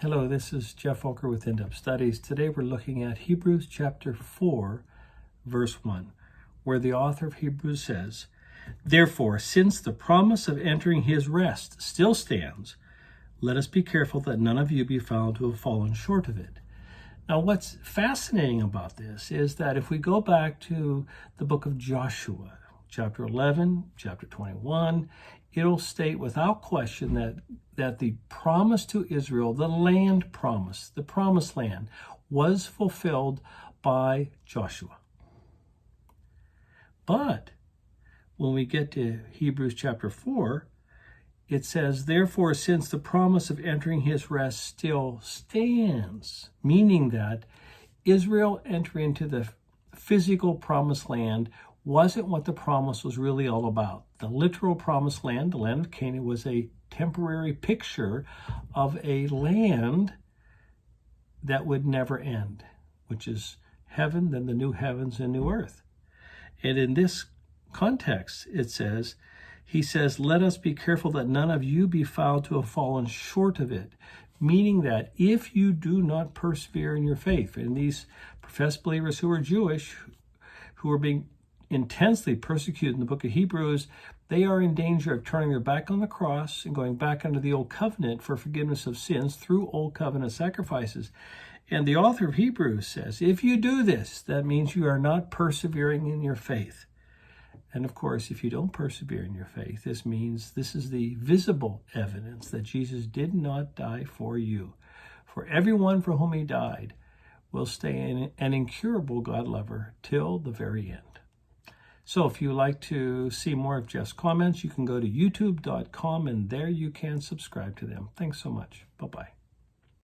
Hello, this is Geoff Volker with In-Depth Studies. Today we're looking at Hebrews chapter 4, verse 1, where the author of Hebrews says, "Therefore, since the promise of entering his rest still stands, let us be careful that none of you be found to have fallen short of it." Now, what's fascinating about this is that if we go back to the book of Joshua, chapter 11, chapter 21, it'll state without question that the promise to Israel, the land promise, the promised land, was fulfilled by Joshua. But when we get to Hebrews chapter 4, it says, "Therefore, since the promise of entering his rest still stands," meaning that Israel entering into the physical promised land wasn't what the promise was really all about. The literal promised land, the land of Canaan, was a temporary picture of a land that would never end, which is heaven, then the new heavens and new earth. And in this context, it says, he says, "Let us be careful that none of you be found to have fallen short of it," meaning that if you do not persevere in your faith, and these professed believers who are Jewish, who are being intensely persecuted in the book of Hebrews, they are in danger of turning their back on the cross and going back under the old covenant for forgiveness of sins through old covenant sacrifices. And the author of Hebrews says, if you do this, that means you are not persevering in your faith. And of course, if you don't persevere in your faith, this means this is the visible evidence that Jesus did not die for you. For everyone for whom he died will stay an incurable God lover till the very end. So if you like to see more of Geoff's comments, you can go to youtube.com and there you can subscribe to them. Thanks so much. Bye-bye.